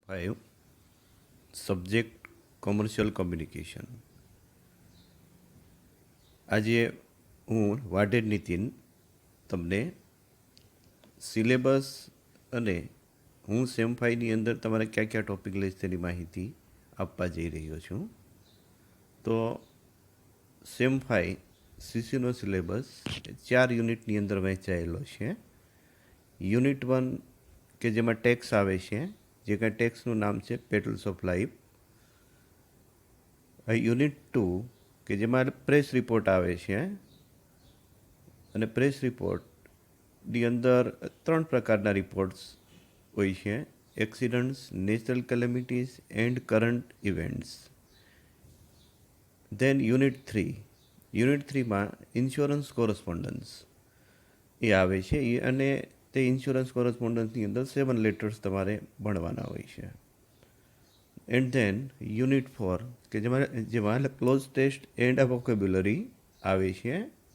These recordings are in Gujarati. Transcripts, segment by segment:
5 સબ્જેક્ટ કોમર્શિયલ કમ્યુનિકેશન. આજે હું વાઢેર નીતિન તમને સિલેબસ અને હું સેમ 5ની અંદર તમારે ક્યાં ક્યાં ટૉપિક લઈશ તેની માહિતી આપવા જઈ રહ્યો છું. તો સેમ 5 સીસીનો સિલેબસ 4 યુનિટની અંદર વહેંચાયેલો છે. યુનિટ 1 કે જેમાં ટેક્સ આવે છે, જે કાંઈ ટેક્સનું નામ છે પેટલ્સ ઓફ લાઈફ. યુનિટ 2 કે જેમાં પ્રેસ રિપોર્ટ આવે છે, અને પ્રેસ રિપોર્ટની અંદર 3 પ્રકારના રિપોર્ટ્સ હોય છે: accidents, natural calamities and current events. Then unit 3માં ઇન્સ્યોરન્સ કોરસ્પોન્ડન્સ એ આવે છે, અને તે ઇન્સ્યોરન્સ કોરસ્પોન્ડન્સની અંદર 7 લેટર્સ તમારે ભણવાના હોય છે. એન્ડ ધેન યુનિટ 4 કે જેમાં ક્લોઝ ટેસ્ટ એન્ડ વોકેબ્યુલરી આવે છે,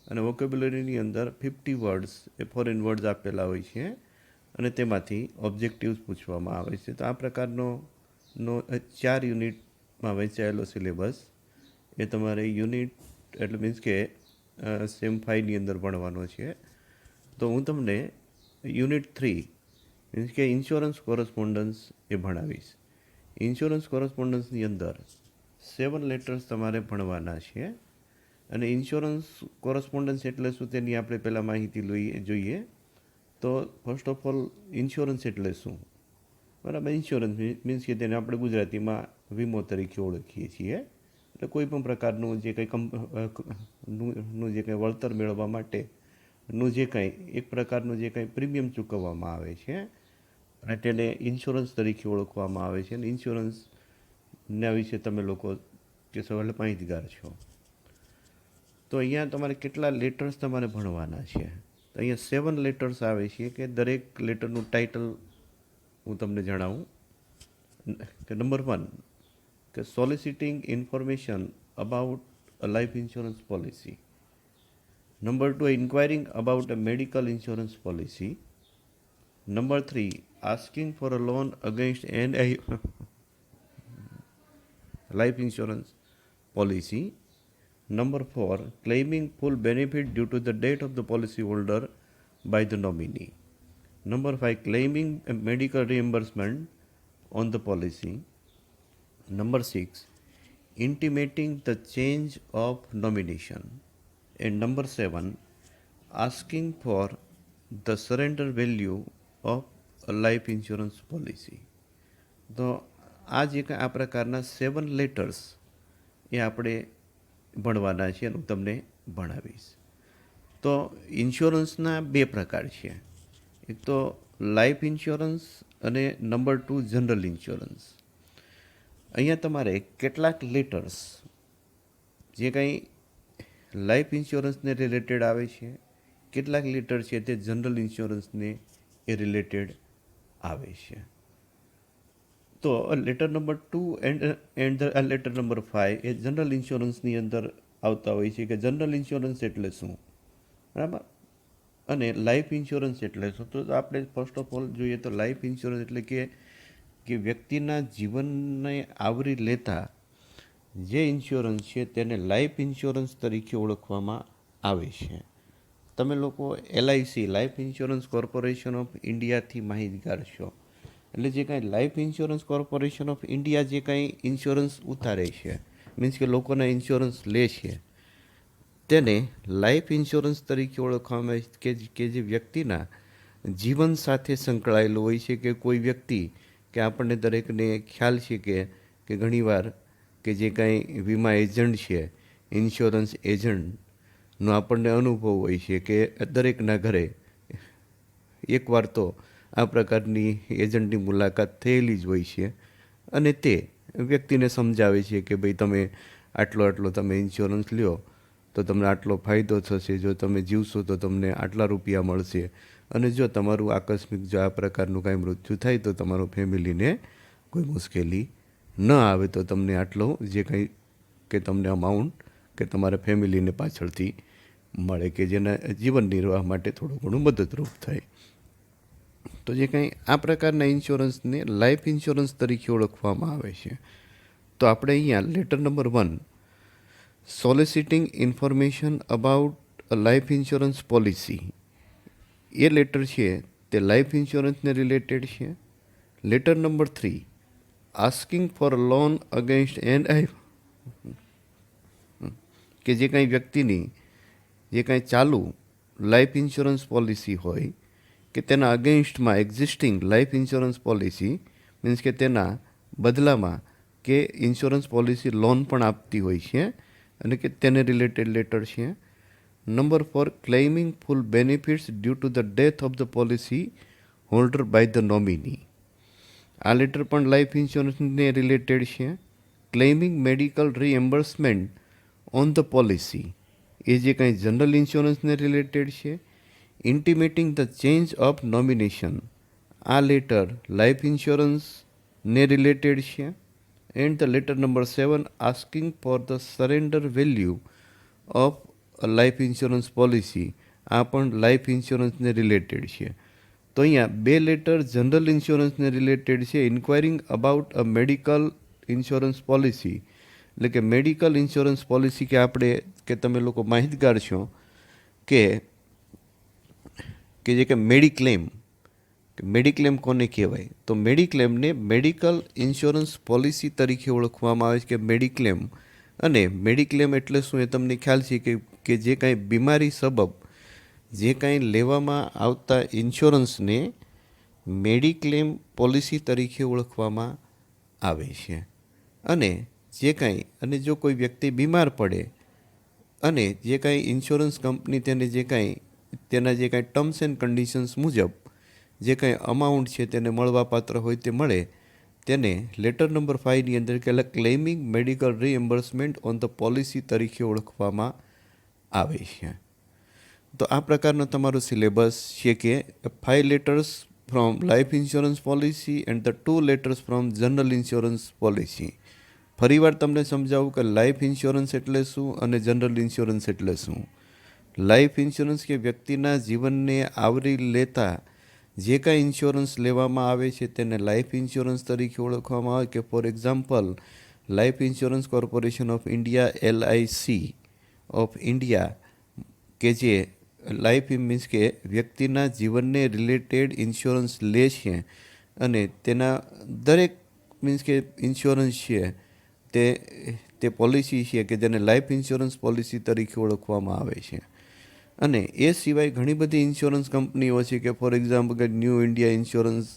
અને વોકેબ્યુલરીની અંદર 50 વર્ડ્સ એ ફોરેન વર્ડ્સ આપેલા હોય છે, અને તેમાંથી ઓબ્જેક્ટિવ્સ પૂછવામાં આવે છે. તો આ પ્રકારનો 4 યુનિટમાં વહેંચાયેલો સિલેબસ એ તમારે યુનિટ એટલે મીન્સ કે સેમ 5ની અંદર ભણવાનો છે. તો હું તમને યુનિટ 3 મીન્સ કે ઇન્સ્યોરન્સ કોરસ્પોન્ડન્સ એ ભણાવીશ. ઇન્સ્યોરન્સ કોરસ્પોન્ડન્સની અંદર 7 લેટર્સ તમારે ભણવાના છે, અને ઇન્સ્યોરન્સ કોરસ્પોન્ડન્સ એટલે શું તેની આપણે પહેલાં માહિતી જોઈએ. તો ફર્સ્ટ ઓફ ઓલ ઇન્સ્યોરન્સ એટલે શું? બરાબર, ઇન્સ્યોરન્સ મીન્સ કે તેને આપણે ગુજરાતીમાં વીમો તરીકે ઓળખીએ છીએ. એટલે કોઈ પણ પ્રકારનું જે કંઈ જે કંઈ વળતર મેળવવા માટેનું જે કંઈ એક પ્રકારનું જે કંઈ પ્રીમિયમ ચૂકવવામાં આવે છે, અને તેને ઇન્સ્યોરન્સ તરીકે ઓળખવામાં આવે છે. અને ઇન્સ્યોરન્સના વિશે તમે લોકો કે સવાલ માહિતગાર છો. તો અહીંયા તમારે કેટલા લેટર્સ તમારે ભણવાના છે? તો અહીંયા 7 લેટર્સ આવે છે, કે દરેક લેટરનું ટાઇટલ હું તમને જણાવું. કે નંબર 1 કે soliciting information about a life insurance policy. Number 2 inquiring about a medical insurance policy. Number 3 asking for a loan against an life insurance policy. Number 4 claiming full benefit due to the death of the policyholder by the nominee. Number 5 claiming a medical reimbursement on the policy. Number 6 intimating the change of nomination. And number 7 asking for the surrender value of a life insurance policy. તો આ જે આ પ્રકારના 7 લેટર્સ એ આપણે ભણવાના છે, અને હું તમને ભણાવીશ. તો ઇન્સ્યોરન્સના 2 પ્રકાર છે. એક તો લાઈફ ઇન્સ્યોરન્સ, અને નંબર 2 જનરલ ઇન્સ્યોરન્સ. અહીંયા તમારે કેટલાક લેટર્સ જે કંઈ લાઈફ ઇન્સ્યોરન્સને રિલેટેડ આવે છે, કેટલાક લેટર છે તે જનરલ ઇન્સ્યોરન્સને એ રિલેટેડ આવે છે. તો letter number 2 and letter number 5 એ જનરલ ઇન્સ્યોરન્સની અંદર આવતા હોય છે. કે જનરલ ઇન્સ્યોરન્સ એટલે શું, બરાબર, અને લાઈફ ઇન્સ્યોરન્સ એટલે શું? તો આપણે ફર્સ્ટ ઓફ ઓલ જોઈએ તો લાઈફ ઇન્સ્યોરન્સ એટલે કે વ્યક્તિના જીવનને આવરી લેતા જે ઇન્સ્યોરન્સ છે તેને લાઈફ ઇન્સ્યોરન્સ તરીકે ઓળખવામાં આવે છે. તમે લોકો LIC life insurance corporation of ઇન્ડિયાથી માહિતગાર છો. એટલે જે કાંઈ life insurance corporation of India જે કાંઈ ઇન્સ્યોરન્સ ઉતારે છે, મીન્સ કે લોકોના ઇન્સ્યોરન્સ લે છે, તેને લાઈફ ઇન્સ્યોરન્સ તરીકે ઓળખવામાં આવે છે. કે જે વ્યક્તિના જીવન સાથે સંકળાયેલું હોય છે. કે કોઈ વ્યક્તિ, કે આપણને દરેકને ખ્યાલ છે કે ઘણીવાર કે જે કાંઈ વીમા એજન્ટ છે, ઇન્સ્યોરન્સ એજન્ટનો આપણને અનુભવ હોય છે કે દરેકના ઘરે એકવાર તો આ પ્રકારની એજન્ટની મુલાકાત થયેલી જ હોય છે, અને તે વ્યક્તિને સમજાવે છે કે ભાઈ તમે આટલો તમે ઇન્સ્યોરન્સ લ્યો તો તમને આટલો ફાયદો થશે, જો તમે જીવશો તો તમને આટલા રૂપિયા મળશે, અને જો તમારું આકસ્મિક જો આ પ્રકારનું કાંઈ મૃત્યુ થાય તો તમારું ફેમિલીને કોઈ મુશ્કેલી ન આવે, તો તમને આટલો જે કંઈ કે તમને અમાઉન્ટ કે તમારા ફેમિલીને પાછળથી મળે, કે જેના જીવન નિર્વાહ માટે થોડું ઘણું મદદરૂપ થાય. તો જે કંઈ આ પ્રકારના ઇન્સ્યોરન્સને લાઈફ ઇન્સ્યોરન્સ તરીકે ઓળખવામાં આવે છે. તો આપણે અહીંયા letter number 1 soliciting information about a life insurance policy, એ લેટર છે તે લાઈફ ઇન્સ્યોરન્સને રિલેટેડ છે. Letter number 3 asking for loan against and કે જે કાંઈ વ્યક્તિની જે કાંઈ ચાલુ લાઈફ ઇન્સ્યોરન્સ પોલિસી હોય કે તેના અગેન્સ્ટમાં existing life insurance policy means કે તેના બદલામાં કે ઇન્સ્યોરન્સ પોલિસી લોન પણ આપતી હોય છે અને કે તેને રિલેટેડ લેટર છે. Number 4 claiming full benefits due to the death of the policy holder by the nominee, આ લેટર પણ લાઈફ ઇન્સ્યોરન્સને રિલેટેડ છે. Claiming medical reimbursement on the policy, એ જે કાંઈ જનરલ ઇન્સ્યોરન્સને રિલેટેડ છે. Intimating the change of nomination, આ લેટર લાઈફ ઇન્સ્યોરન્સને રિલેટેડ છે. And the letter number 7 asking for the surrender value of life insurance policy, આ પણ લાઈફ ઇન્સ્યોરન્સને રિલેટેડ છે. તો અહીંયા 2 લેટર જનરલ ઇન્સ્યોરન્સને રિલેટેડ છે. Inquiring about a medical insurance policy, એટલે કે મેડિકલ ઇન્સ્યોરન્સ પોલિસી કે આપણે કે તમે લોકો માહિતગાર છો કે જે કે મેડિક્લેમ કોને કહેવાય? તો મેડિક્લેમને મેડિકલ ઇન્સ્યોરન્સ પોલિસી તરીકે ઓળખવામાં આવે છે કે મેડિક્લેમ. અને મેડિક્લેમ એટલે શું એ તમને ખ્યાલ છે કે જે કાંઈ બીમારી સબબ જે કાંઈ લેવામાં આવતા ઇન્સ્યોરન્સને મેડિક્લેમ પોલિસી તરીકે ઓળખવામાં આવે છે. અને જે કાંઈ અને જો કોઈ વ્યક્તિ બીમાર પડે અને જે કાંઈ ઇન્સ્યોરન્સ કંપની તેને જે કાંઈ તેના જે કાંઈ ટર્મ્સ એન્ડ કન્ડિશન્સ મુજબ જે કાંઈ અમાઉન્ટ છે તેને મળવાપાત્ર હોય તે મળે, તેને લેટર નંબર 5ની અંદર કે claiming medical reimbursement on the policy તરીકે ઓળખવામાં આવે છે. તો આ પ્રકારનો તમારો સિલેબસ છે કે 5 letters from life insurance policy and the 2 letters from general insurance policy. ફરીવાર તમને સમજાવું કે લાઈફ ઇન્સ્યોરન્સ એટલે શું અને જનરલ ઇન્સ્યોરન્સ એટલે શું. લાઈફ ઇન્સ્યોરન્સ કે વ્યક્તિના જીવનને આવરી લેતા જે કાંઈ ઇન્સ્યોરન્સ લેવામાં આવે છે તેને લાઈફ ઇન્સ્યોરન્સ તરીકે ઓળખવામાં આવે. કે for example life insurance corporation of India LIC of India કે જે લાઈફ મીન્સ કે વ્યક્તિના જીવનને રિલેટેડ ઇન્સ્યોરન્સ લે છે અને તેના દરેક મીન્સ કે ઇન્સ્યોરન્સ છે તે પોલિસી છે કે જેને લાઈફ ઇન્સ્યોરન્સ પોલિસી તરીકે ઓળખવામાં આવે છે. અને એ સિવાય ઘણી બધી ઇન્સ્યોરન્સ કંપનીઓ છે કે ફોર એક્ઝામ્પલ કે ન્યૂ ઇન્ડિયા ઇન્સ્યોરન્સ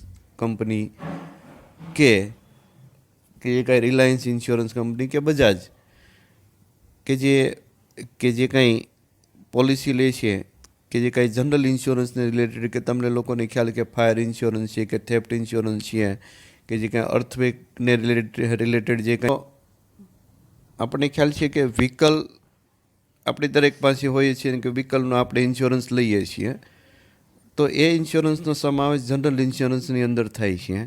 કંપની કે જે કાંઈ રિલાયન્સ ઇન્સ્યોરન્સ કંપની કે બજાજ કે જે કાંઈ પોલિસી લે છે કે જે કાંઈ જનરલ ઇન્સ્યોરન્સને રિલેટેડ કે તમને લોકોને ખ્યાલ કે ફાયર ઇન્સ્યોરન્સ છે કે થેફ્ટ ઇન્સ્યોરન્સ છે કે જે કાંઈ અર્થક્વેકને રિલેટેડ જે કાંઈ આપણને ખ્યાલ છે કે વ્હીકલ આપણી દરેક પાસે હોઈએ છીએ કે વ્હીકલનો આપણે ઇન્સ્યોરન્સ લઈએ છીએ, તો એ ઇન્સ્યોરન્સનો સમાવેશ જનરલ ઇન્સ્યોરન્સની અંદર થાય છે.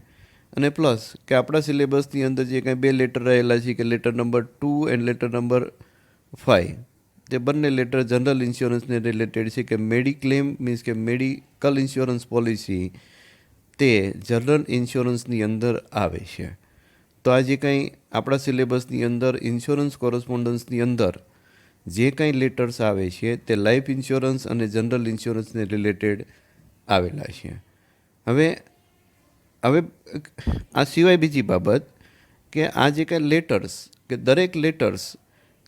અને પ્લસ કે આપણા સિલેબસની અંદર જે કાંઈ 2 લેટર રહેલા છે કે letter number 2 and letter number 5, તે બંને લેટર જનરલ ઇન્સ્યોરન્સને રિલેટેડ છે કે મેડિક્લેમ મીન્સ કે મેડિકલ ઇન્સ્યોરન્સ પોલિસી તે જનરલ ઇન્સ્યોરન્સની અંદર આવે છે. તો આ જે કંઈ આપણા સિલેબસની અંદર ઇન્સ્યોરન્સ કોરસ્પોન્ડન્સની અંદર જે કાંઈ લેટર્સ આવે છે તે લાઈફ ઇન્સ્યોરન્સ અને જનરલ ઇન્સ્યોરન્સને રિલેટેડ આવેલા છે. હવે આ સિવાય બીજી બાબત કે આ જે કાંઈ લેટર્સ કે દરેક લેટર્સ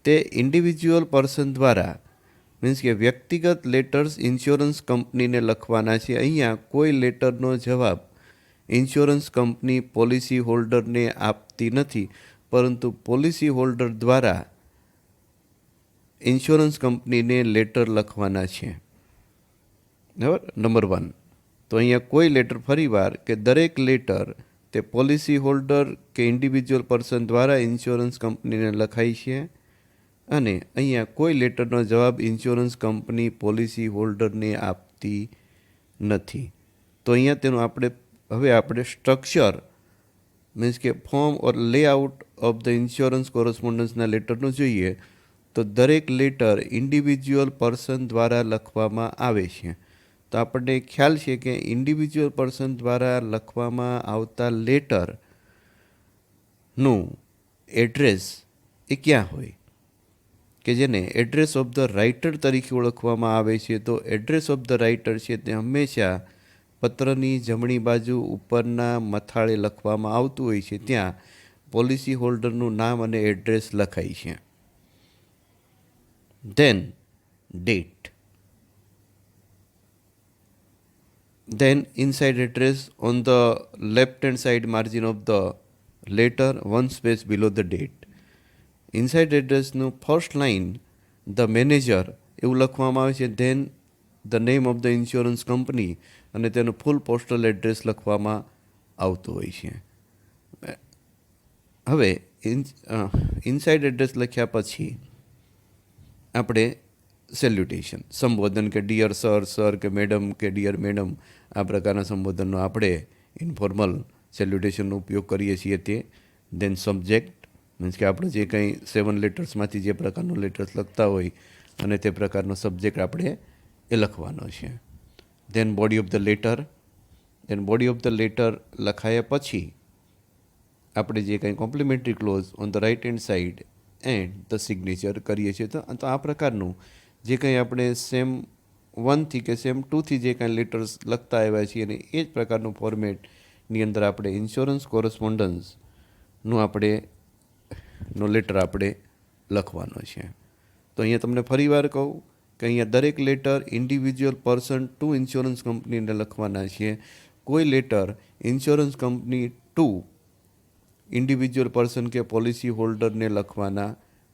તે ઇન્ડિવિજ્યુઅલ પર્સન દ્વારા મીન્સ કે વ્યક્તિગત લેટર્સ ઇન્સ્યોરન્સ કંપનીને લખવાના છે. અહીંયા કોઈ લેટરનો જવાબ ઇન્સ્યોરન્સ કંપની પોલિસી હોલ્ડરને આપતી નથી, પરંતુ પોલિસી હોલ્ડર દ્વારા ઇન્સ્યોરન્સ કંપનીને લેટર લખવાના છે. બરાબર, નંબર 1. તો અહીંયા કોઈ લેટર ફરીવાર કે દરેક લેટર તે પોલિસી હોલ્ડર કે ઇન્ડિવિજ્યુઅલ પર્સન દ્વારા ઇન્સ્યોરન્સ કંપનીને લખાય છે અને અહીંયા કોઈ લેટરનો જવાબ ઇન્સ્યોરન્સ કંપની પોલિસી હોલ્ડરને આપતી નથી. તો અહીંયા તેનું આપણે સ્ટ્રક્ચર મીન્સ કે form or layout of the insurance કોરસ્પોન્ડન્સના લેટરનું જોઈએ તો દરેક લેટર ઇન્ડિવિજ્યુઅલ પર્સન દ્વારા લખવામાં આવે છે. તો આપણને ખ્યાલ છે કે ઇન્ડિવિજ્યુઅલ પર્સન દ્વારા લખવામાં આવતા લેટરનું એડ્રેસ એ ક્યાં હોય, કે જેને એડ્રેસ ઓફ ધ રાઇટર તરીકે ઓળખવામાં આવે છે. તો એડ્રેસ ઓફ ધ રાઇટર છે તે હંમેશા પત્રની જમણી બાજુ ઉપરના મથાળે લખવામાં આવતું હોય છે. ત્યાં પોલિસી હોલ્ડરનું નામ અને એડ્રેસ લખાય છે. Then date, then inside address on the left hand side margin of the letter, one space below the date. inside address નું ફર્સ્ટ લાઇન ધ મેનેજર એવું લખવામાં આવે છે. Then the name of the insurance company અને તેનું ફૂલ પોસ્ટલ એડ્રેસ લખવામાં આવતું હોય છે. હવે ઇનસાઇડ એડ્રેસ લખ્યા પછી આપણે સેલ્યુટેશન, સંબોધન કે ડિયર સર, સર કે મેડમ કે ડિયર મેડમ, આ પ્રકારના સંબોધનનો આપણે ઇન્ફોર્મલ સેલ્યુટેશનનો ઉપયોગ કરીએ છીએ તે. ધેન સબ્જેક્ટ મીન્સ કે આપણે જે કંઈ 7 લેટર્સમાંથી જે પ્રકારનો લેટર્સ લખતા હોય અને તે પ્રકારનો સબ્જેક્ટ આપણે એ લખવાનો છે. Then body of the letter, then body of the letter લખાયા પછી આપણે જે કંઈ complimentary close on the right hand side and the signature કરીએ છીએ. તો આ પ્રકારનું જે કંઈ આપણે સેમ 1થી કે સેમ 2થી જે કાંઈ લેટર્સ લખતા આવ્યા છીએ અને એ જ પ્રકારનું ફોર્મેટની અંદર આપણે ઇન્સ્યોરન્સ કોરસ્પોન્ડન્સનું નો લેટર આપણે લખવાનો છે. તો અહીંયા તમને ફરીવાર કહું કે અહીંયા દરેક letter individual person to insurance કંપનીને લખવાના છે. કોઈ letter insurance company to individual person કે પોલિસી હોલ્ડરને લખવાના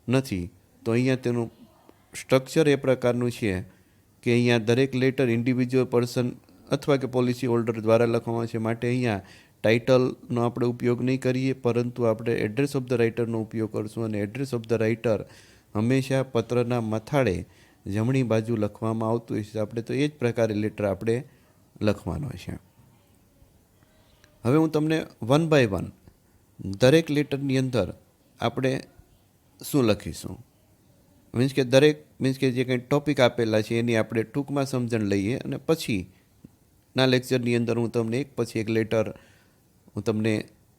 નથી. તો અહીંયા તેનું સ્ટ્રક્ચર એ પ્રકારનું છે કે અહીંયા દરેક લેટર ઇન્ડિવિજ્યુઅલ પર્સન અથવા કે પોલિસી હોલ્ડર દ્વારા લખવામાં છે. માટે અહીંયા ટાઇટલનો આપણે ઉપયોગ નહીં કરીએ, પરંતુ આપણે એડ્રેસ ઓફ ધ રાઇટરનો ઉપયોગ કરશું. અને એડ્રેસ ઓફ ધ રાઇટર હંમેશા પત્રના મથાળે જમણી બાજુ લખવામાં આવતું હોય છે. આપણે તો એ જ પ્રકારે લેટર આપણે લખવાનો છે. હવે હું તમને 1 બાય 1 દરેક લેટરની અંદર આપણે શું લખીશું, મીન્સ કે જે કંઈ ટોપિક આપેલા છે એની આપણે ટૂંકમાં સમજણ લઈએ અને પછીના લેક્ચરની અંદર હું તમને એક પછી એક લેટર હું તમને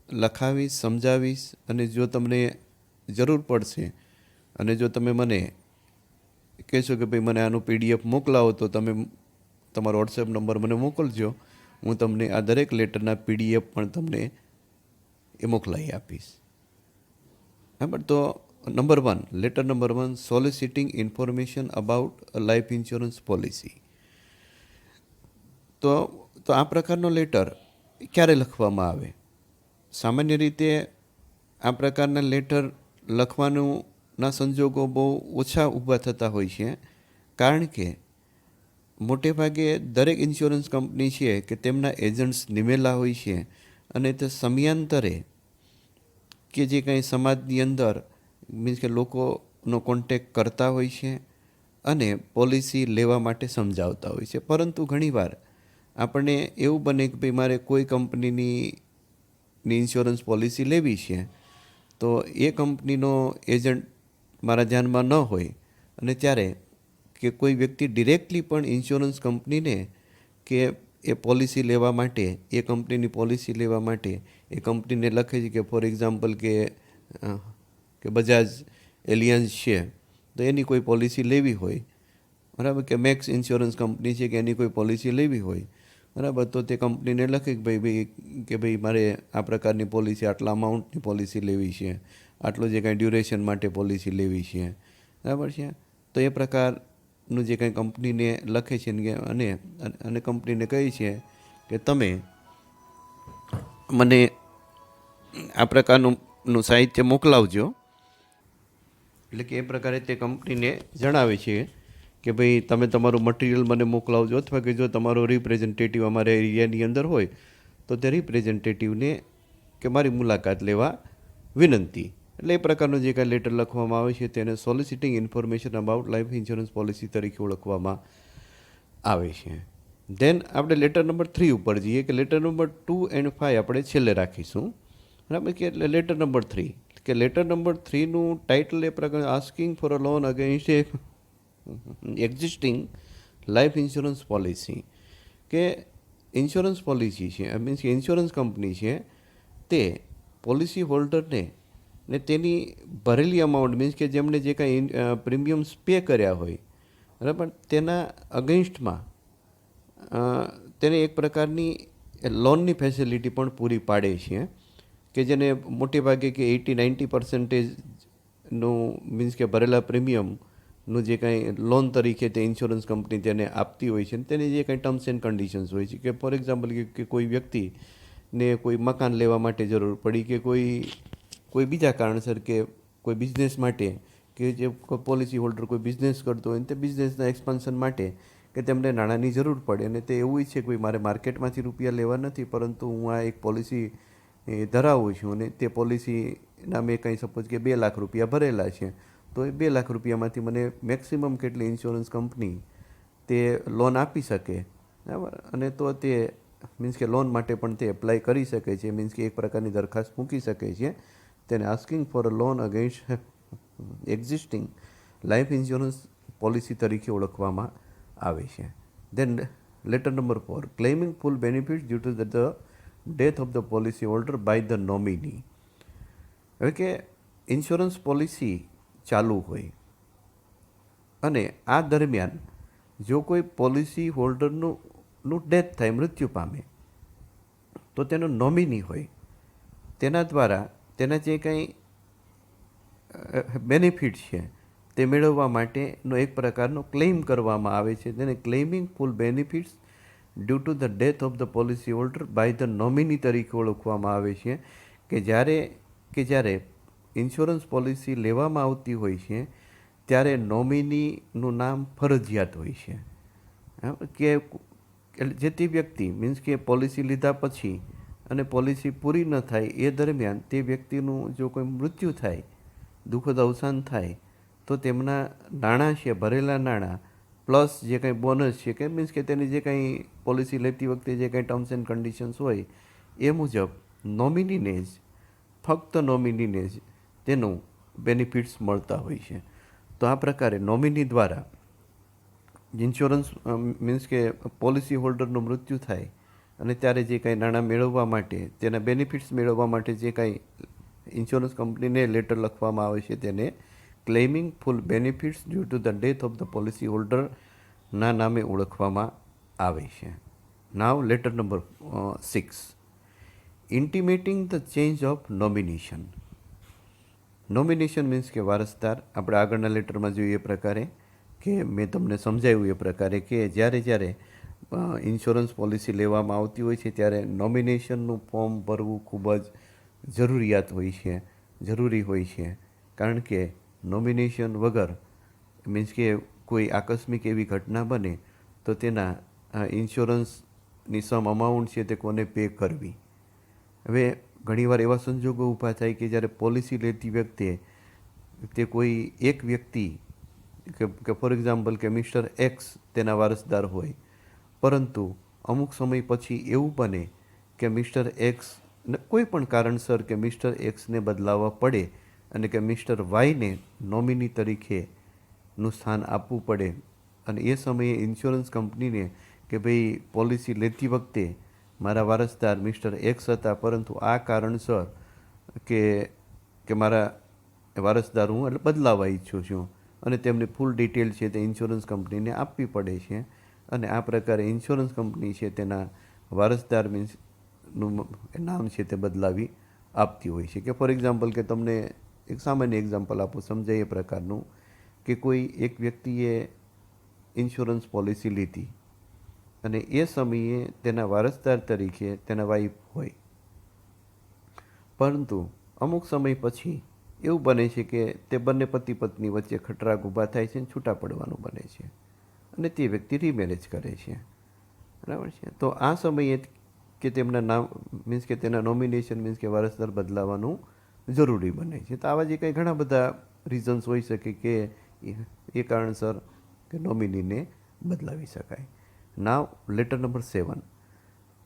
લખાવીશ, સમજાવીશ. અને જો તમને જરૂર પડશે અને જો તમે મને કહેશો કે ભાઈ મને આનું PDF મોકલાવો, તો તમે તમારો વોટ્સએપ નંબર મને મોકલજો. હું તમને આ દરેક લેટરના PDF પણ તમને એ મોકલાવી આપીશ. બરાબર. તો number 1, letter number 1, soliciting information about a life insurance policy. તો આ પ્રકારનો લેટર ક્યારે લખવામાં આવે? સામાન્ય રીતે આ પ્રકારના લેટર લખવાના સંજોગો બહુ ઓછા ઊભા થતા હોય છે, કારણ કે મોટે ભાગે દરેક ઇન્સ્યોરન્સ કંપની છે કે તેમના એજન્ટ્સ નિમેલા હોય છે અને તે સમયાંતરે કે જે કંઈ સમાજની અંદર મીન્સ કે લોકોનો કોન્ટેક કરતા હોય છે અને પોલિસી લેવા માટે સમજાવતા હોય છે. પરંતુ ઘણીવાર આપણને એવું બને કે ભાઈ મારે કોઈ કંપનીની ઇન્સ્યોરન્સ પોલિસી લેવી છે, તો એ કંપનીનો એજન્ટ મારા ધ્યાનમાં ન હોય અને ત્યારે કે કોઈ વ્યક્તિ ડિરેક્ટલી પણ ઇન્સ્યોરન્સ કંપનીને કે એ પોલિસી લેવા માટે, એ કંપનીની પોલિસી લેવા માટે એ કંપનીને લખે છે કે ફોર એક્ઝામ્પલ કે બજાજ એલિયન્સ છે તો એની કોઈ પોલિસી લેવી હોય, બરાબર, કે મેક્સ ઇન્સ્યોરન્સ કંપની છે કે એની કોઈ પોલિસી લેવી હોય, બરાબર, તો તે કંપનીને લખે કે ભાઈ મારે આ પ્રકારની પોલિસી, આટલા અમાઉન્ટની પોલિસી લેવી છે, આટલો જે કાંઈ ડ્યુરેશન માટે પોલિસી લેવી છે, બરાબર છે. તો એ પ્રકારનું જે કાંઈ કંપનીને લખે છે અને કંપનીને કહે છે કે તમે મને આ પ્રકારનું સાહિત્ય મોકલાવજો. એટલે કે એ પ્રકારે તે કંપનીને જણાવે છે કે ભાઈ તમે તમારું મટીરિયલ મને મોકલાવજો, અથવા કે જો તમારો રિપ્રેઝેન્ટેટિવ અમારા એરિયાની અંદર હોય તો તે રિપ્રેઝેન્ટેટિવને કે મારી મુલાકાત લેવા વિનંતી. એટલે એ પ્રકારનો જે કાંઈ લેટર લખવામાં આવે છે તેને soliciting information about life insurance policy તરીકે ઓળખવામાં આવે છે. ધેન આપણે લેટર નંબર 3 ઉપર જઈએ કે લેટર નંબર 2 and 5 આપણે છેલ્લે રાખીશું, બરાબર. કે એટલે લેટર નંબર 3 કે લેટર નંબર 3નું ટાઇટલ એ પ્રકાર asking for a loan against A existing life insurance policy. કે ઇન્સ્યોરન્સ પોલિસી છે, મીન્સ કે ઇન્સ્યોરન્સ કંપની છે તે પોલિસી હોલ્ડરને ને તેની ભરેલી અમાઉન્ટ, મીન્સ કે જેમણે જે કાંઈ પ્રીમિયમ્સ પે કર્યા હોય બરાબર, તેના અગેન્સ્ટમાં તેને એક પ્રકારની લોનની ફેસિલિટી પણ પૂરી પાડે છે, કે જેને મોટે ભાગે કે 80-90%નું મીન્સ કે ભરેલા પ્રીમિયમનું જે કાંઈ લોન તરીકે તે ઇન્સ્યોરન્સ કંપની તેને આપતી હોય છે. તેની જે કાંઈ ટર્મ્સ એન્ડ કન્ડિશન્સ હોય છે, કે ફોર એક્ઝામ્પલ કે કોઈ વ્યક્તિને કોઈ મકાન લેવા માટે જરૂર પડી, કે કોઈ બીજા કારણસર, કે કોઈ બિઝનેસ માટે, કે જે પોલિસી હોલ્ડર કોઈ બિઝનેસ કરતો હોય ને તે બિઝનેસના એક્સપાન્શન માટે કે તેમને નાણાંની જરૂર પડે અને તે એવું ઈચ્છે કે મારે માર્કેટમાંથી રૂપિયા લેવા નથી, પરંતુ હું આ એક પોલિસી ધરાવું છું અને તે પોલિસીના મેં કંઈ સપોઝ કે 2 લાખ રૂપિયા ભરેલા છે, તો એ 2 લાખ રૂપિયામાંથી મને મેક્સિમમ કેટલી ઇન્સ્યોરન્સ કંપની તે લોન આપી શકે, બરાબર. અને તો તે મીન્સ કે લોન માટે પણ તે એપ્લાય કરી શકે છે, મીન્સ કે એક પ્રકારની દરખાસ્ત મૂકી શકે છે. તેને asking for a loan against existing life insurance policy તરીકે ઓળખવામાં આવે છે. Then letter number 4, claiming full benefit due to the death of the policy holder by the nominee. હવે કે ઇન્સ્યોરન્સ પોલિસી ચાલુ હોય અને આ દરમિયાન જો કોઈ પોલિસી હોલ્ડરનું ડેથ થાય, મૃત્યુ પામે, તો તેનો નોમિની હોય, તેના દ્વારા તેના જે કંઈ બેનિફિટ છે તે મેળવવા માટેનો એક પ્રકારનો ક્લેમ કરવામાં આવે છે. તેને claiming full benefits due to the death of the policy holder by the nominee તરીકે ઓળખવામાં આવે છે, કે જ્યારે ઇન્સ્યોરન્સ પોલિસી લેવામાં આવતી હોય છે ત્યારે નોમિનીનું નામ ફરજિયાત હોય છે. કે જે તે વ્યક્તિ મીન્સ કે પોલિસી લીધા પછી અને પોલિસી પૂરી ન થાય એ દરમિયાન તે વ્યક્તિનું જો કોઈ મૃત્યુ થાય, દુઃખદ અવસાન થાય, તો તેમના નાણાં છે, ભરેલા નાણાં પ્લસ જે કંઈ બોનસ છે, કે મીન્સ કે તેની જે કંઈ પોલિસી લેતી વખતે જે કંઈ ટર્મ્સ એન્ડ કન્ડિશન્સ હોય એ મુજબ નોમિનીને જ, ફક્ત નોમિનીને જ તેનું બેનિફિટ્સ મળતા હોય છે. તો આ પ્રકારે નોમિની દ્વારા ઇન્સ્યોરન્સ મીન્સ કે પોલિસી હોલ્ડરનું મૃત્યુ થાય અને ત્યારે જે કાંઈ નાણાં મેળવવા માટે, તેના બેનિફિટ્સ મેળવવા માટે જે કાંઈ ઇન્સ્યોરન્સ કંપનીને લેટર લખવામાં આવે છે તેને claiming full benefits due to the death of the policy હોલ્ડરના નામે ઓળખવામાં આવે છે. Now letter number 6, intimating the change of nomination. Nomination means કે વારસદાર. આપણે આગળના લેટરમાં જોઈએ એ પ્રકારે, કે મેં તમને સમજાવ્યું એ પ્રકારે, કે જ્યારે ઇન્સ્યોરન્સ પોલિસી લેવામાં આવતી હોય છે ત્યારે નોમિનેશનનું ફોર્મ ભરવું ખૂબ જ જરૂરી હોય છે. કારણ કે નોમિનેશન વગર મીન્સ કે કોઈ આકસ્મિક એવી ઘટના બને તો તેના ઇન્સ્યોરન્સની સમ અમાઉન્ટ છે તે કોને પે કરવી. હવે ઘણીવાર એવા સંજોગો ઊભા થાય કે જ્યારે પોલિસી લેતી વખતે તે કોઈ એક વ્યક્તિ કે ફોર એક્ઝામ્પલ કે મિસ્ટર એક્સ તેના વારસદાર હોય, પરંતુ અમુક સમય પછી એવું બને કે મિસ્ટર એક્સ કોઈ પણ કારણસર કે મિસ્ટર એક્સને બદલાવવા પડે અને કે મિસ્ટર વાયને નોમિની તરીકેનું સ્થાન આપવું પડે, અને એ સમયે ઇન્સ્યોરન્સ કંપનીને કે ભાઈ પોલિસી લેતી વખતે મારા વારસદાર મિસ્ટર એક્સ હતા, પરંતુ આ કારણસર કે મારા વારસદાર હું એટલે બદલાવવા ઈચ્છું છું, અને તેમની ફૂલ ડિટેલ છે તે ઇન્સ્યોરન્સ કંપનીને આપવી પડે છે. અને આ પ્રકારે ઇન્સ્યોરન્સ કંપની છે તેના વારસદાર મીન્સનું નામ છે તે બદલાવી આપતી હોય છે. કે ફોર એક્ઝામ્પલ, કે તમને એક સામાન્ય એક્ઝામ્પલ આપું સમજાય એ પ્રકારનું, કે કોઈ એક વ્યક્તિએ ઇન્સ્યોરન્સ પોલિસી લીધી અને એ સમયે તેના વારસદાર તરીકે તેના વાઈફ હોય, પરંતુ અમુક સમય પછી એવું બને છે કે તે બંને પતિ પત્ની વચ્ચે ખટરાગ ઊભા થાય છે અને છૂટા પડવાનું બને છે અને તે વ્યક્તિ રીમેરેજ કરે છે, બરાબર છે. તો આ સમયે કે તેમના નામ મીન્સ કે તેના નોમિનેશન મીન્સ કે વારસદાર બદલાવાનું જરૂરી બને છે. તો આવા જે કંઈ ઘણા બધા રીઝન્સ હોઈ શકે કે એ કારણસર કે નોમિનીને બદલાવી શકાય. Now letter number 7,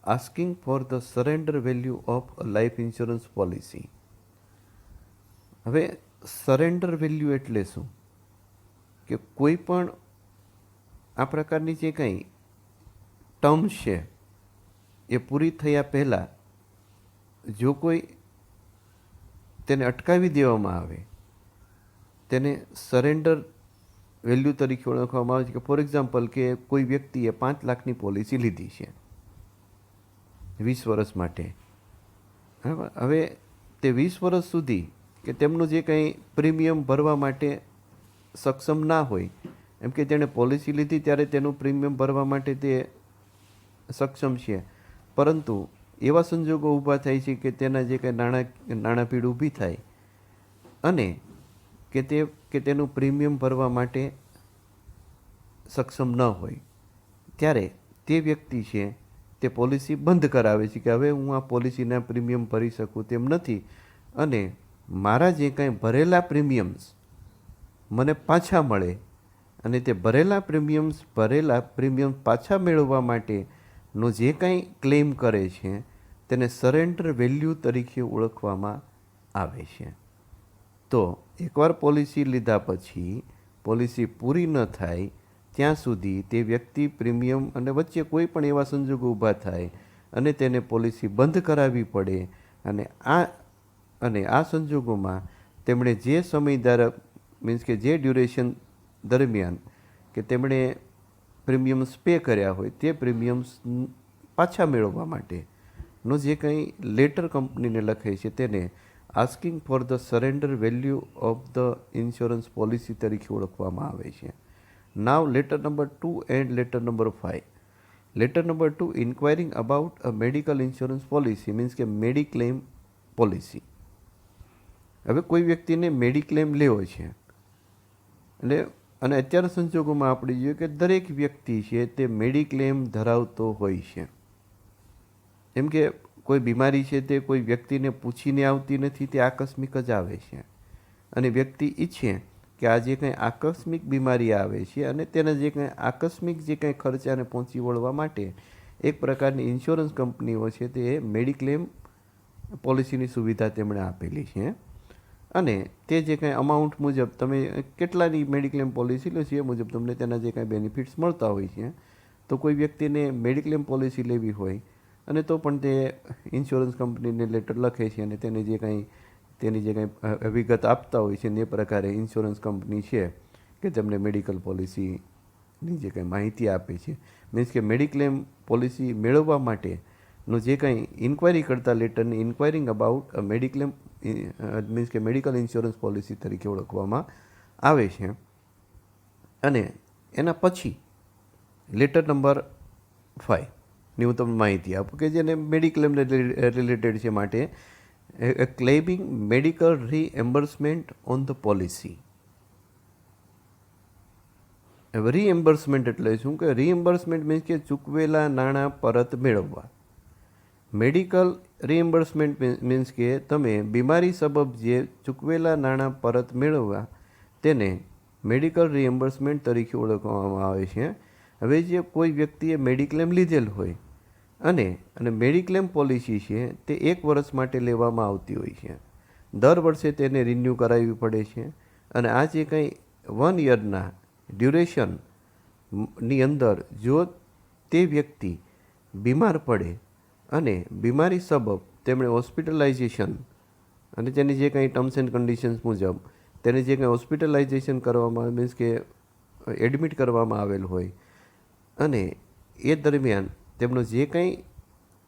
asking for the surrender value of a life insurance policy. હવે સરેન્ડર વેલ્યુ એટલે શું? કે કોઈ પણ આ પ્રકારની જે કંઈ ટર્મ્સ છે એ પૂરી થયા પહેલાં જો કોઈ તેને અટકાવી દેવામાં આવે તેને સરેન્ડર વેલ્યુ તરીકે ઓળખવામાં આવે છે. કે ફોર એક્ઝામ્પલ કે કોઈ વ્યક્તિએ 5 લાખની પોલિસી લીધી છે 20 વર્ષ માટે. બરાબર. હવે તે 20 વર્ષ સુધી કે તેમનું જે કંઈ પ્રીમિયમ ભરવા માટે સક્ષમ ના હોય, એમ કે તેણે પોલિસી લીધી ત્યારે તેનું પ્રીમિયમ ભરવા માટે તે સક્ષમ છે, પરંતુ એવા સંજોગો ઊભા થાય છે કે તેના જે કંઈ નાણાપીડ ઊભી થાય અને કે તેનું પ્રીમિયમ ભરવા માટે સક્ષમ ન હોય, ત્યારે તે વ્યક્તિ છે તે પોલિસી બંધ કરાવે છે કે હવે હું આ પોલિસીના પ્રીમિયમ ભરી શકું તેમ નથી અને મારા જે કાંઈ ભરેલા પ્રીમિયમ્સ મને પાછા મળે અને તે ભરેલા પ્રીમિયમ પાછા મેળવવા માટેનો જે કાંઈ ક્લેમ કરે છે તેને સરેન્ડર વેલ્યુ તરીકે ઓળખવામાં આવે છે. તો એકવાર પોલિસી લીધા પછી પોલિસી પૂરી ન થાય ત્યાં સુધી તે વ્યક્તિ પ્રીમિયમ અને વચ્ચે કોઈ પણ એવા સંજોગો ઊભા થાય અને તેને પોલિસી બંધ કરાવવી પડે અને આ સંજોગોમાં તેમણે જે સમય મીન્સ કે જે ડ્યુરેશન દરમિયાન કે તેમણે પ્રીમિયમ્સ પે કર્યા હોય તે પ્રીમિયમ્સ પાછા મેળવવા માટેનો જે કંઈ લેટર કંપનીને લખે છે તેને asking for the surrender value of the insurance policy તરીકે ઓળખવામાં આવે છે. Now letter number 2 and letter number 5. Letter number 2 inquiring about a medical insurance policy means કે મેડિક્લેમ પોલિસી. હવે કોઈ વ્યક્તિને મેડિક્લેમ લેવો છે અને અત્યારના સંજોગોમાં આપણે જોઈએ કે દરેક વ્યક્તિ છે તે મેડિક્લેમ ધરાવતો હોય છે. એમ કે કોઈ બીમારી છે તે કોઈ વ્યક્તિને પૂછીને આવતી નથી, તે આકસ્મિક જ આવે છે અને વ્યક્તિ ઈચ્છે કે આ જે કંઈ આકસ્મિક બીમારી આવે છે અને તેના જે કંઈ આકસ્મિક જે કંઈ ખર્ચાને પહોંચી વળવા માટે એક પ્રકારની ઇન્સ્યોરન્સ કંપનીઓ છે તે મેડિક્લેમ પોલિસીની સુવિધા તેમણે આપેલી છે અને તે જે કાંઈ અમાઉન્ટ મુજબ તમે કેટલાની મેડિક્લેમ પોલિસી લો છો એ મુજબ તમને તેના જે કાંઈ બેનિફિટ્સ મળતા હોય છે. તો કોઈ વ્યક્તિને મેડિક્લેમ પોલિસી લેવી હોય અને તો પણ તે ઇન્સ્યોરન્સ કંપનીને લેટર લખે છે અને તેની જે કાંઈ વિગત આપતા હોય છે ને એ પ્રકારે ઇન્સ્યોરન્સ કંપની છે કે તેમને મેડિકલ પોલિસીની જે કંઈ માહિતી આપે છે. મીન્સ કે મેડિક્લેમ પોલિસી મેળવવા માટેનું જે કંઈ ઇન્ક્વાયરી કરતા લેટરને ઇન્ક્વાયરિંગ અબાઉટ અ મેડિક્લેમ મીન્સ કે મેડિકલ ઇન્સ્યોરન્સ પોલિસી તરીકે ઓળખવામાં આવે છે. અને એના પછી લેટર નંબર 5ની હું તમને માહિતી આપું કે જેને મેડિક્લેમને રિલેટેડ છે માટે claiming medical reimbursement on the policy. Reimbursement એટલે શું કે રીએમ્બર્સમેન્ટ મીન્સ કે ચૂકવેલા નાણાં પરત મેળવવા. મેડિકલ રીએમ્બર્સમેન્ટ મીન્સ કે તમે બીમારી સબબ જે ચૂકવેલા નાણાં પરત મેળવવા તેને મેડિકલ રીએમ્બર્સમેન્ટ તરીકે ઓળખવામાં આવે છે. હવે જે કોઈ વ્યક્તિએ મેડિક્લેમ લીધેલ હોય અને મેડિક્લેમ પોલિસી છે તે 1 વર્ષ માટે લેવામાં આવતી હોય છે. દર વર્ષે તેને રિન્યૂ કરાવવી પડે છે અને આ જે કંઈ 1 યરના ડ્યુરેશનની અંદર જો તે વ્યક્તિ બીમાર પડે અને બીમારી સબબ તેમણે હોસ્પિટલાઇઝેશન અને તેની જે કંઈ ટર્મ્સ એન્ડ કન્ડિશન્સ મુજબ તેને જે કંઈ હોસ્પિટલાઇઝેશન કરવામાં મીન્સ કે એડમિટ કરવામાં આવેલ હોય અને એ દરમિયાન તેમનો જે કંઈ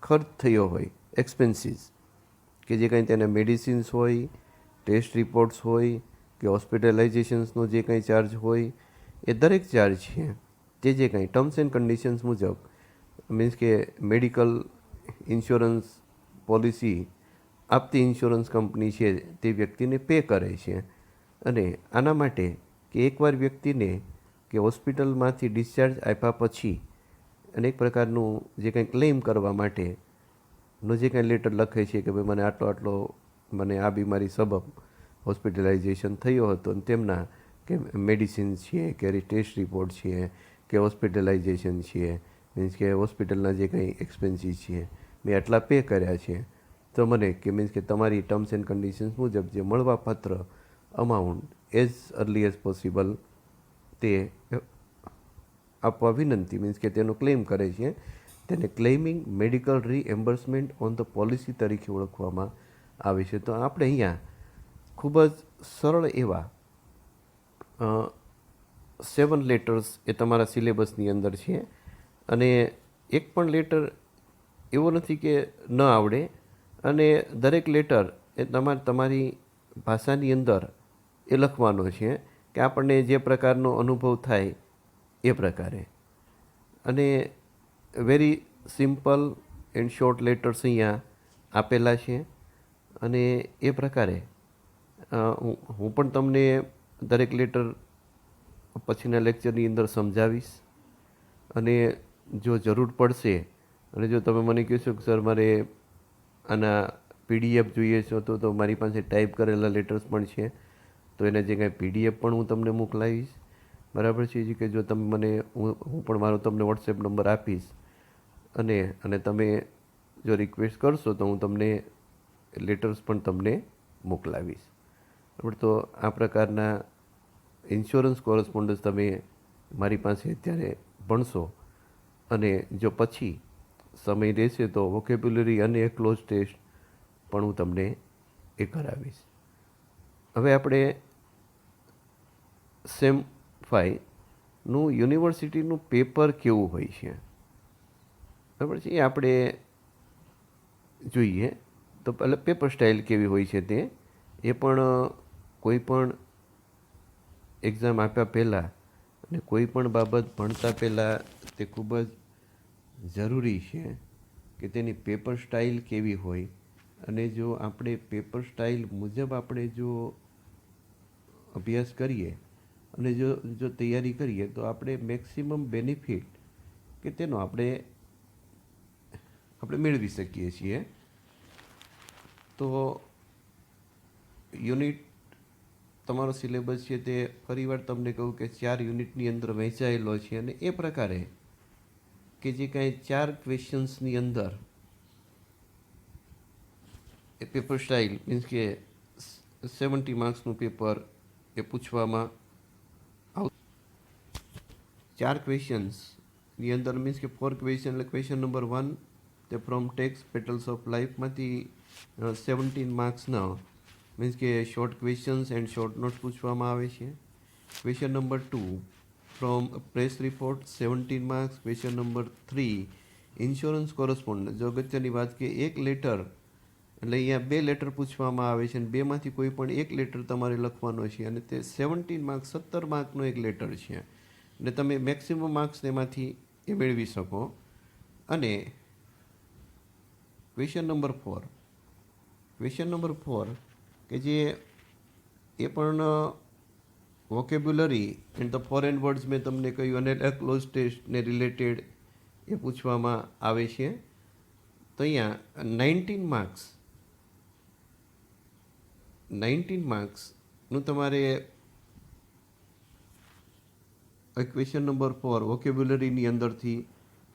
ખર્ચ થયો હોય એક્સપેન્સીસ કે જે કંઈ તેના મેડિસિન્સ હોય, ટેસ્ટ રિપોર્ટ્સ હોય કે હોસ્પિટલાઇઝેશન્સનો જે કંઈ ચાર્જ હોય એ દરેક ચાર્જ છે તે જે કંઈ ટર્મ્સ એન્ડ કન્ડિશન્સ મુજબ મીન્સ કે મેડિકલ ઇન્સ્યોરન્સ પોલિસી આપતી ઇન્સ્યોરન્સ કંપની છે તે વ્યક્તિને પે કરે છે. અને આના માટે કે એકવાર વ્યક્તિને કે હોસ્પિટલમાંથી ડિસ્ચાર્જ આપ્યા પછી અનેક પ્રકારનું જે કંઈ ક્લેમ કરવા માટેનો જે કંઈ લેટર લખે છે કે ભાઈ મને આટલો મને આ બીમારી સબબ હોસ્પિટલાઇઝેશન થયો હતો અને તેમના કે મેડિસિન્સ છે કે ટેસ્ટ રિપોર્ટ છે કે હોસ્પિટલાઇઝેશન છે મીન્સ કે હોસ્પિટલના જે કંઈ એક્સપેન્સીસ છે મેં આટલા પે કર્યા છે તો મને કે મીન્સ કે તમારી ટર્મ્સ એન્ડ કન્ડિશન્સ મુજબ જે મળવાપાત્ર amount as early as possible તે આપવા વિનંતી મીન્સ કે તેનો ક્લેમ કરે છે તેને claiming medical reimbursement on the policy તરીકે ઓળખવામાં આવે છે. તો આપણે અહીંયા ખૂબ જ સરળ એવા 7 લેટર્સ એ તમારા સિલેબસની અંદર છે, અને એક પણ લેટર એવો નથી કે ન આવડે, અને દરેક લેટર એ તમારી ભાષાની અંદર એ લખવાનો છે કે આપણને જે પ્રકારનો અનુભવ થાય એ પ્રકારે. અને very simple and short letters અહીંયા આપેલા છે, અને એ પ્રકારે હું પણ તમને દરેક લેટર પછીના લેક્ચરની અંદર સમજાવીશ. અને જો જરૂર પડશે અને જો તમે મને કહેશો કે સર મારે આના PDF જોઈએ છે, તો મારી પાસે ટાઈપ કરેલા લેટર્સ પણ છે, તો એના જે કાંઈ PDF પણ હું તમને મોકલાવીશ. બરાબર છે કે જો તમે મને હું પણ મારો તમને વોટ્સએપ નંબર આપીશ, અને તમે જો રિક્વેસ્ટ કરશો તો હું તમને લેટર્સ પણ તમને મોકલાવીશ. બરાબર, તો આ પ્રકારના ઇન્સ્યોરન્સ કોરસ્પોન્ડન્સ તમે મારી પાસે અત્યારે ભણશો, અને જો પછી સમય રહેશે તો વોકેબ્યુલરી અને ક્લોઝ ટેસ્ટ પણ હું તમને એ કરાવીશ. હવે આપણે સેમ 5નું યુનિવર્સિટીનું પેપર કેવું હોય છે, બરાબર છે, એ આપણે જોઈએ. તો પહેલાં પેપર સ્ટાઇલ કેવી હોય છે તે એ પણ કોઈ પણ એક્ઝામ આપ્યા પહેલાં અને કોઈ પણ બાબત ભણતા પહેલાં તે ખૂબ જ જરૂરી છે કે તેની પેપર સ્ટાઇલ કેવી હોય. અને જો આપણે પેપર સ્ટાઇલ મુજબ આપણે જો અભ્યાસ કરીએ અને જો તૈયારી કરીએ તો આપણે મેક્સિમમ બેનિફિટ કે તેનો આપણે મેળવી શકીએ છીએ. તો યુનિટ તમારો સિલેબસ છે તે ફરીવાર તમને કહું કે 4 યુનિટની અંદર વહેંચાયેલો છે, અને એ પ્રકારે કે જે કાંઈ 4 ક્વેશ્ચન્સની અંદર એ પેપર સ્ટાઇલ મીન્સ કે 70 માર્ક્સનું પેપર એ પૂછવામાં આવતું. 4 ક્વેશ્ચન્સની અંદર મીન્સ કે 4 ક્વેશ્ચન, એટલે ક્વેશ્ચન નંબર 1 તે ફ્રોમ ટેક્સ પેટલ્સ ઓફ લાઈફમાંથી 17 માર્ક્સના મીન્સ કે short questions and short notes પૂછવામાં આવે છે. Question number 2 from press report 17 marks. Question number 3 insurance correspondence, જો અગત્યની વાત કે એક લેટર, એટલે અહીંયા 2 લેટર પૂછવામાં આવે છે, અને બેમાંથી કોઈ પણ એક લેટર તમારે લખવાનો છે, અને તે 17 માર્ક્સ 17 માર્કનો એક લેટર છે, એટલે તમે મેક્સિમમ માર્ક્સ તેમાંથી એ મેળવી શકો. અને ક્વેશ્ચન નંબર 4 કે જે એ પણ vocabulary and the foreign words મેં તમને કહ્યું, અને ક્લોઝ ટેસ્ટને રિલેટેડ એ પૂછવામાં આવે છે. તો અહીંયા 19 માર્ક્સનું તમારે ક્વેશ્ચન નંબર 4 વોકેબ્યુલરીની અંદરથી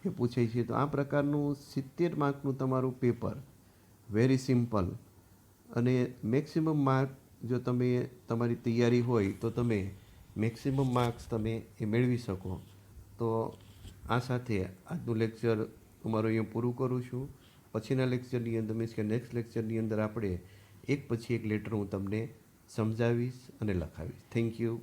એ પૂછાય છે. તો આ પ્રકારનું 70 માર્કનું તમારું પેપર વેરી સિમ્પલ, અને મેક્સિમમ માર્ક જો તમે તમારી તૈયારી હોય તો તમે મેક્સિમમ માર્ક્સ તમે એ મેળવી શકો. તો આ સાથે આજનું લેક્ચર તમારું અહીંયા પૂરું કરું છું. પછીના લેક્ચરની અંદર મીન્સ કે નેક્સ્ટ લેક્ચરની અંદર આપણે એક પછી એક લેટર હું તમને સમજાવીશ અને લખાવીશ. Thank you.